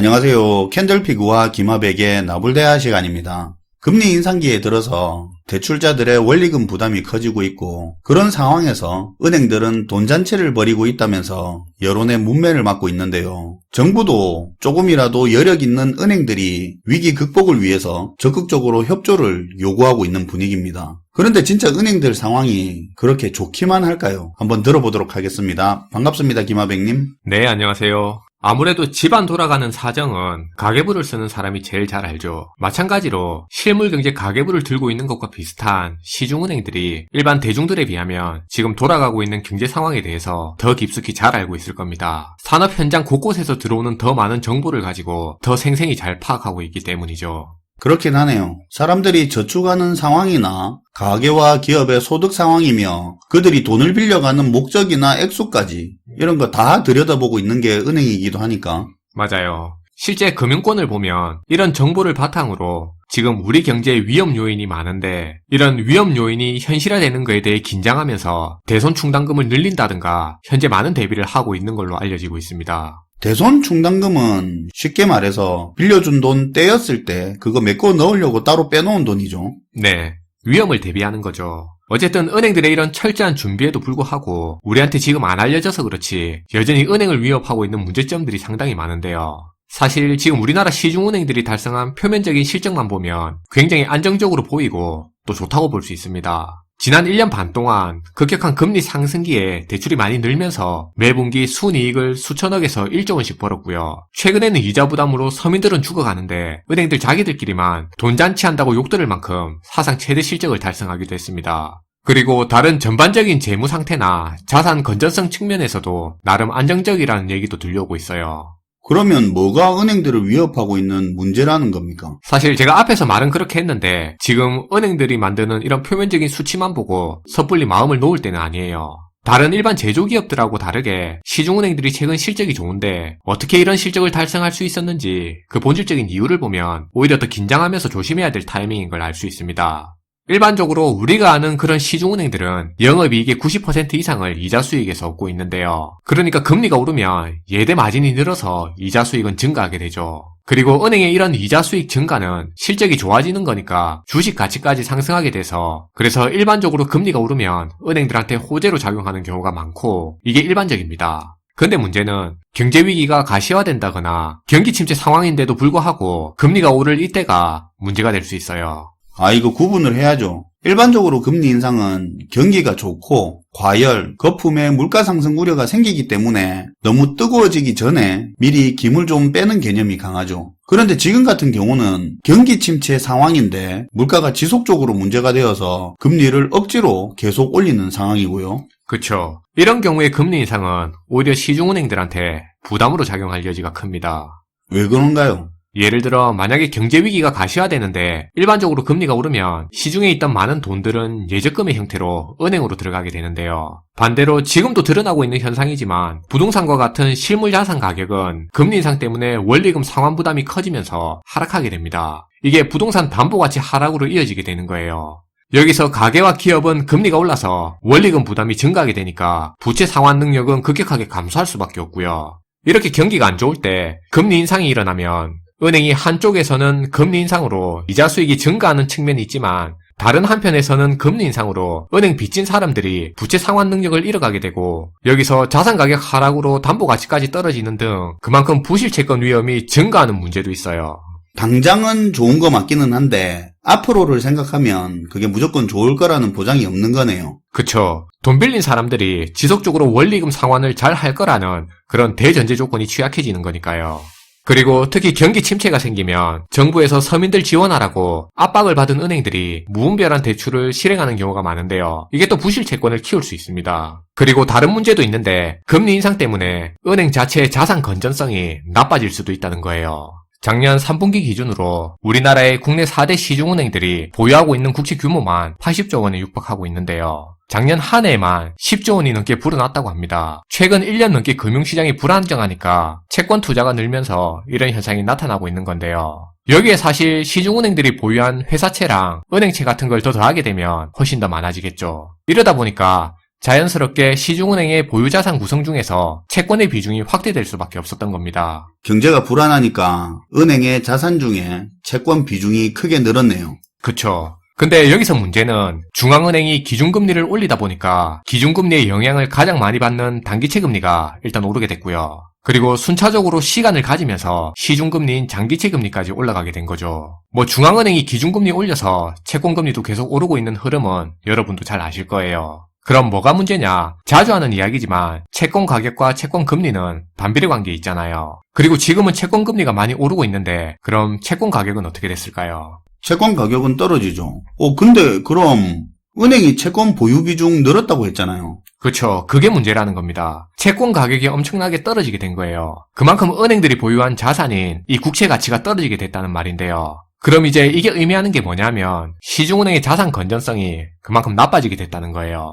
안녕하세요. 캔들피그와 기마백의 나불대화 시간입니다. 금리 인상기에 들어서 대출자들의 원리금 부담이 커지고 있고, 그런 상황에서 은행들은 돈잔치를 벌이고 있다면서 여론의 문매를 맞고 있는데요. 정부도 조금이라도 여력 있는 은행들이 위기 극복을 위해서 적극적으로 협조를 요구하고 있는 분위기입니다. 그런데 진짜 은행들 상황이 그렇게 좋기만 할까요? 한번 들어보도록 하겠습니다. 반갑습니다, 기마백님. 네, 안녕하세요. 아무래도 집안 돌아가는 사정은 가계부를 쓰는 사람이 제일 잘 알죠. 마찬가지로 실물경제 가계부를 들고 있는 것과 비슷한 시중은행들이 일반 대중들에 비하면 지금 돌아가고 있는 경제 상황에 대해서 더 깊숙이 잘 알고 있을 겁니다. 산업 현장 곳곳에서 들어오는 더 많은 정보를 가지고 더 생생히 잘 파악하고 있기 때문이죠. 그렇긴 하네요. 사람들이 저축하는 상황이나 가계와 기업의 소득 상황이며 그들이 돈을 빌려가는 목적이나 액수까지 이런 거 다 들여다보고 있는 게 은행이기도 하니까. 맞아요. 실제 금융권을 보면 이런 정보를 바탕으로 지금 우리 경제에 위험 요인이 많은데 이런 위험 요인이 현실화되는 것에 대해 긴장하면서 대손 충당금을 늘린다든가 현재 많은 대비를 하고 있는 걸로 알려지고 있습니다. 대손 충당금은 쉽게 말해서 빌려준 돈 떼였을 때 그거 메꿔 넣으려고 따로 빼놓은 돈이죠. 네, 위험을 대비하는 거죠. 어쨌든 은행들의 이런 철저한 준비에도 불구하고 우리한테 지금 안 알려져서 그렇지 여전히 은행을 위협하고 있는 문제점들이 상당히 많은데요. 사실 지금 우리나라 시중은행들이 달성한 표면적인 실적만 보면 굉장히 안정적으로 보이고 또 좋다고 볼 수 있습니다. 지난 1년 반 동안 급격한 금리 상승기에 대출이 많이 늘면서 매분기 순이익을 수천억에서 1조 원씩 벌었고요. 최근에는 이자 부담으로 서민들은 죽어가는데 은행들 자기들끼리만 돈잔치한다고 욕들을 만큼 사상 최대 실적을 달성하기도 했습니다. 그리고 다른 전반적인 재무 상태나 자산 건전성 측면에서도 나름 안정적이라는 얘기도 들려오고 있어요. 그러면 뭐가 은행들을 위협하고 있는 문제라는 겁니까? 사실 제가 앞에서 말은 그렇게 했는데 지금 은행들이 만드는 이런 표면적인 수치만 보고 섣불리 마음을 놓을 때는 아니에요. 다른 일반 제조기업들하고 다르게 시중은행들이 최근 실적이 좋은데 어떻게 이런 실적을 달성할 수 있었는지 그 본질적인 이유를 보면 오히려 더 긴장하면서 조심해야 될 타이밍인 걸 알 수 있습니다. 일반적으로 우리가 아는 그런 시중은행들은 영업이익의 90% 이상을 이자 수익에서 얻고 있는데요. 그러니까 금리가 오르면 예대 마진이 늘어서 이자 수익은 증가하게 되죠. 그리고 은행의 이런 이자 수익 증가는 실적이 좋아지는 거니까 주식 가치까지 상승하게 돼서 그래서 일반적으로 금리가 오르면 은행들한테 호재로 작용하는 경우가 많고 이게 일반적입니다. 근데 문제는 경제위기가 가시화된다거나 경기 침체 상황인데도 불구하고 금리가 오를 이때가 문제가 될 수 있어요. 이거 구분을 해야죠. 일반적으로 금리 인상은 경기가 좋고 과열, 거품의 물가 상승 우려가 생기기 때문에 너무 뜨거워지기 전에 미리 김을 좀 빼는 개념이 강하죠. 그런데 지금 같은 경우는 경기 침체 상황인데 물가가 지속적으로 문제가 되어서 금리를 억지로 계속 올리는 상황이고요. 그쵸. 이런 경우에 금리 인상은 오히려 시중은행들한테 부담으로 작용할 여지가 큽니다. 왜 그런가요? 예를 들어 만약에 경제위기가 가시화되는데 일반적으로 금리가 오르면 시중에 있던 많은 돈들은 예적금의 형태로 은행으로 들어가게 되는데요. 반대로 지금도 드러나고 있는 현상이지만 부동산과 같은 실물자산 가격은 금리 인상 때문에 원리금 상환 부담이 커지면서 하락하게 됩니다. 이게 부동산 담보가치 하락으로 이어지게 되는 거예요. 여기서 가계와 기업은 금리가 올라서 원리금 부담이 증가하게 되니까 부채 상환 능력은 급격하게 감소할 수밖에 없고요. 이렇게 경기가 안 좋을 때 금리 인상이 일어나면 은행이 한쪽에서는 금리 인상으로 이자 수익이 증가하는 측면이 있지만 다른 한편에서는 금리 인상으로 은행 빚진 사람들이 부채 상환 능력을 잃어가게 되고 여기서 자산 가격 하락으로 담보 가치까지 떨어지는 등 그만큼 부실 채권 위험이 증가하는 문제도 있어요. 당장은 좋은 거 맞기는 한데 앞으로를 생각하면 그게 무조건 좋을 거라는 보장이 없는 거네요. 그쵸. 돈 빌린 사람들이 지속적으로 원리금 상환을 잘 할 거라는 그런 대전제 조건이 취약해지는 거니까요. 그리고 특히 경기 침체가 생기면 정부에서 서민들 지원하라고 압박을 받은 은행들이 무분별한 대출을 실행하는 경우가 많은데요. 이게 또 부실 채권을 키울 수 있습니다. 그리고 다른 문제도 있는데 금리 인상 때문에 은행 자체의 자산 건전성이 나빠질 수도 있다는 거예요. 작년 3분기 기준으로 우리나라의 국내 4대 시중은행들이 보유하고 있는 국채 규모만 80조 원에 육박하고 있는데요. 작년 한 해에만 10조 원이 넘게 불어났다고 합니다. 최근 1년 넘게 금융시장이 불안정하니까 채권 투자가 늘면서 이런 현상이 나타나고 있는 건데요. 여기에 사실 시중은행들이 보유한 회사채랑 은행채 같은 걸 더 더하게 되면 훨씬 더 많아지겠죠. 이러다 보니까 자연스럽게 시중은행의 보유자산 구성 중에서 채권의 비중이 확대될 수밖에 없었던 겁니다. 경제가 불안하니까 은행의 자산 중에 채권 비중이 크게 늘었네요. 그쵸. 근데 여기서 문제는 중앙은행이 기준금리를 올리다 보니까 기준금리의 영향을 가장 많이 받는 단기채 금리가 일단 오르게 됐고요. 그리고 순차적으로 시간을 가지면서 시중금리인 장기채 금리까지 올라가게 된 거죠. 중앙은행이 기준금리 올려서 채권금리도 계속 오르고 있는 흐름은 여러분도 잘 아실 거예요. 그럼 뭐가 문제냐? 자주 하는 이야기지만 채권 가격과 채권 금리는 반비례 관계에 있잖아요. 그리고 지금은 채권 금리가 많이 오르고 있는데 그럼 채권 가격은 어떻게 됐을까요? 채권 가격은 떨어지죠. 근데 그럼 은행이 채권 보유 비중 늘었다고 했잖아요. 그쵸. 그게 문제라는 겁니다. 채권 가격이 엄청나게 떨어지게 된 거예요. 그만큼 은행들이 보유한 자산인 이 국채 가치가 떨어지게 됐다는 말인데요. 그럼 이제 이게 의미하는 게 뭐냐면 시중은행의 자산 건전성이 그만큼 나빠지게 됐다는 거예요.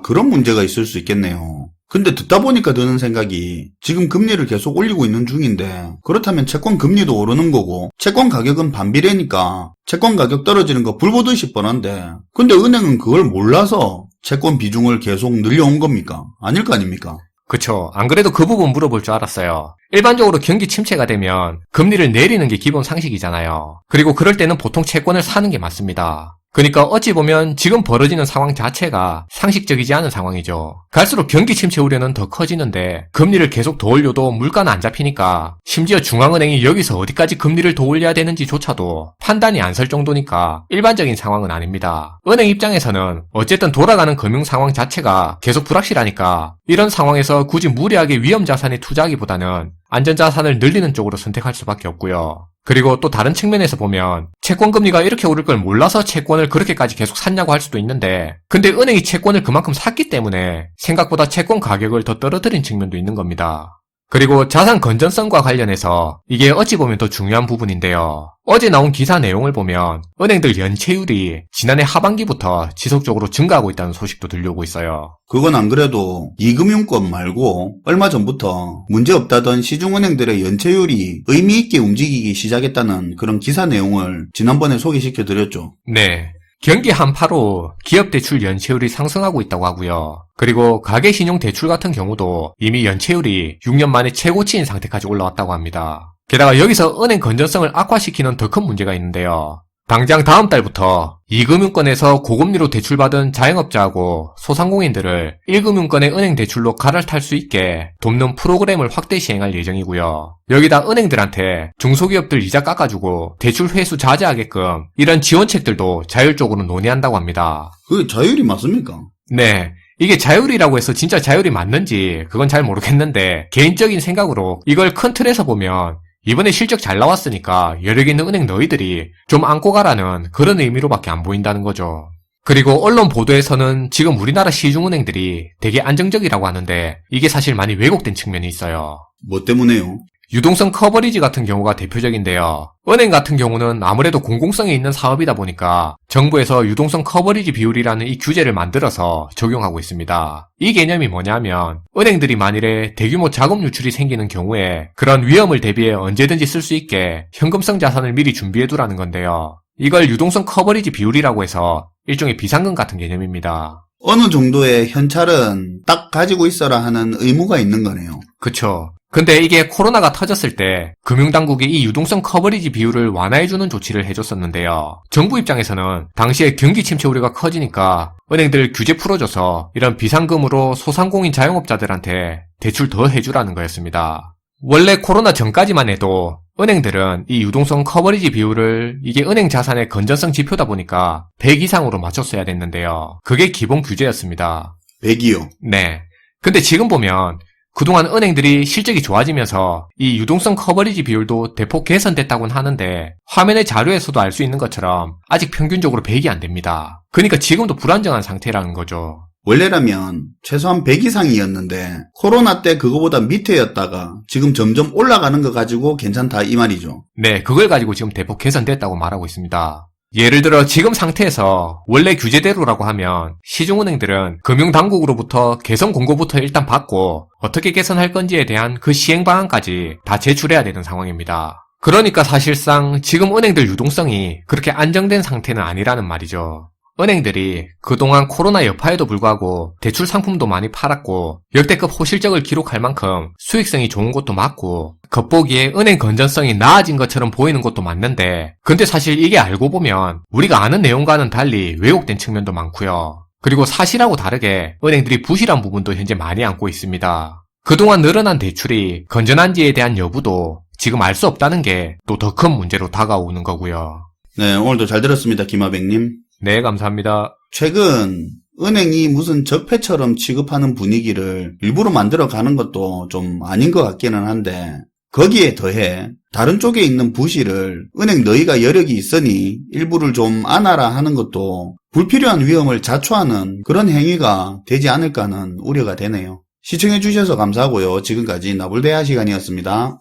그런 문제가 있을 수 있겠네요. 근데 듣다 보니까 드는 생각이 지금 금리를 계속 올리고 있는 중인데 그렇다면 채권 금리도 오르는 거고 채권 가격은 반비례니까 채권 가격 떨어지는 거 불보듯이 뻔한데 근데 은행은 그걸 몰라서 채권 비중을 계속 늘려온 겁니까? 아닐 거 아닙니까? 그쵸. 안 그래도 그 부분 물어볼 줄 알았어요. 일반적으로 경기 침체가 되면 금리를 내리는 게 기본 상식이잖아요. 그리고 그럴 때는 보통 채권을 사는 게 맞습니다. 그러니까 어찌 보면 지금 벌어지는 상황 자체가 상식적이지 않은 상황이죠. 갈수록 경기 침체 우려는 더 커지는데 금리를 계속 더 올려도 물가는 안 잡히니까 심지어 중앙은행이 여기서 어디까지 금리를 더 올려야 되는지조차도 판단이 안 설 정도니까 일반적인 상황은 아닙니다. 은행 입장에서는 어쨌든 돌아가는 금융 상황 자체가 계속 불확실하니까 이런 상황에서 굳이 무리하게 위험 자산에 투자하기보다는 안전자산을 늘리는 쪽으로 선택할 수밖에 없고요. 그리고 또 다른 측면에서 보면 채권금리가 이렇게 오를 걸 몰라서 채권을 그렇게까지 계속 샀냐고 할 수도 있는데 근데 은행이 채권을 그만큼 샀기 때문에 생각보다 채권 가격을 더 떨어뜨린 측면도 있는 겁니다. 그리고 자산 건전성과 관련해서 이게 어찌 보면 더 중요한 부분인데요. 어제 나온 기사 내용을 보면 은행들 연체율이 지난해 하반기부터 지속적으로 증가하고 있다는 소식도 들려오고 있어요. 그건 안 그래도 이금융권 말고 얼마 전부터 문제없다던 시중은행들의 연체율이 의미 있게 움직이기 시작했다는 그런 기사 내용을 지난번에 소개시켜드렸죠. 네. 경기 한파로 기업 대출 연체율이 상승하고 있다고 하고요. 그리고 가계 신용 대출 같은 경우도 이미 연체율이 6년 만에 최고치인 상태까지 올라왔다고 합니다. 게다가 여기서 은행 건전성을 악화시키는 더 큰 문제가 있는데요. 당장 다음 달부터 2금융권에서 고금리로 대출받은 자영업자하고 소상공인들을 1금융권의 은행 대출로 갈아탈 수 있게 돕는 프로그램을 확대 시행할 예정이고요. 여기다 은행들한테 중소기업들 이자 깎아주고 대출 회수 자제하게끔 이런 지원책들도 자율적으로 논의한다고 합니다. 그게 자율이 맞습니까? 네. 이게 자율이라고 해서 진짜 자율이 맞는지 그건 잘 모르겠는데 개인적인 생각으로 이걸 큰 틀에서 보면 이번에 실적 잘 나왔으니까 여력 있는 은행 너희들이 좀 안고 가라는 그런 의미로밖에 안 보인다는 거죠. 그리고 언론 보도에서는 지금 우리나라 시중은행들이 되게 안정적이라고 하는데 이게 사실 많이 왜곡된 측면이 있어요. 뭐 때문에요? 유동성 커버리지 같은 경우가 대표적인데요. 은행 같은 경우는 아무래도 공공성이 있는 사업이다 보니까 정부에서 유동성 커버리지 비율이라는 이 규제를 만들어서 적용하고 있습니다. 이 개념이 뭐냐면 은행들이 만일에 대규모 자금 유출이 생기는 경우에 그런 위험을 대비해 언제든지 쓸 수 있게 현금성 자산을 미리 준비해두라는 건데요. 이걸 유동성 커버리지 비율이라고 해서 일종의 비상금 같은 개념입니다. 어느 정도의 현찰은 딱 가지고 있어라 하는 의무가 있는 거네요. 그쵸. 근데 이게 코로나가 터졌을 때 금융당국이 이 유동성 커버리지 비율을 완화해주는 조치를 해줬었는데요. 정부 입장에서는 당시에 경기 침체 우려가 커지니까 은행들 규제 풀어줘서 이런 비상금으로 소상공인 자영업자들한테 대출 더 해주라는 거였습니다. 원래 코로나 전까지만 해도 은행들은 이 유동성 커버리지 비율을 이게 은행 자산의 건전성 지표다 보니까 100 이상으로 맞췄어야 됐는데요. 그게 기본 규제였습니다. 100이요? 네. 근데 지금 보면 그동안 은행들이 실적이 좋아지면서 이 유동성 커버리지 비율도 대폭 개선됐다고는 하는데 화면의 자료에서도 알 수 있는 것처럼 아직 평균적으로 100이 안 됩니다. 그러니까 지금도 불안정한 상태라는 거죠. 원래라면 최소한 100 이상이었는데 코로나 때 그거보다 밑에였다가 지금 점점 올라가는 거 가지고 괜찮다 이 말이죠. 네, 그걸 가지고 지금 대폭 개선됐다고 말하고 있습니다. 예를 들어 지금 상태에서 원래 규제대로라고 하면 시중은행들은 금융당국으로부터 개선 공고부터 일단 받고 어떻게 개선할 건지에 대한 그 시행 방안까지 다 제출해야 되는 상황입니다. 그러니까 사실상 지금 은행들 유동성이 그렇게 안정된 상태는 아니라는 말이죠. 은행들이 그동안 코로나 여파에도 불구하고 대출 상품도 많이 팔았고 역대급 호실적을 기록할 만큼 수익성이 좋은 것도 맞고 겉보기에 은행 건전성이 나아진 것처럼 보이는 것도 맞는데 근데 사실 이게 알고 보면 우리가 아는 내용과는 달리 왜곡된 측면도 많고요. 그리고 사실하고 다르게 은행들이 부실한 부분도 현재 많이 안고 있습니다. 그동안 늘어난 대출이 건전한지에 대한 여부도 지금 알 수 없다는 게 또 더 큰 문제로 다가오는 거고요. 네, 오늘도 잘 들었습니다, 김하백님. 네, 감사합니다. 최근 은행이 무슨 적폐처럼 취급하는 분위기를 일부러 만들어 가는 것도 좀 아닌 것 같기는 한데 거기에 더해 다른 쪽에 있는 부실을 은행 너희가 여력이 있으니 일부를 좀 안아라 하는 것도 불필요한 위험을 자초하는 그런 행위가 되지 않을까 하는 우려가 되네요. 시청해주셔서 감사하고요. 지금까지 나불대화 시간이었습니다.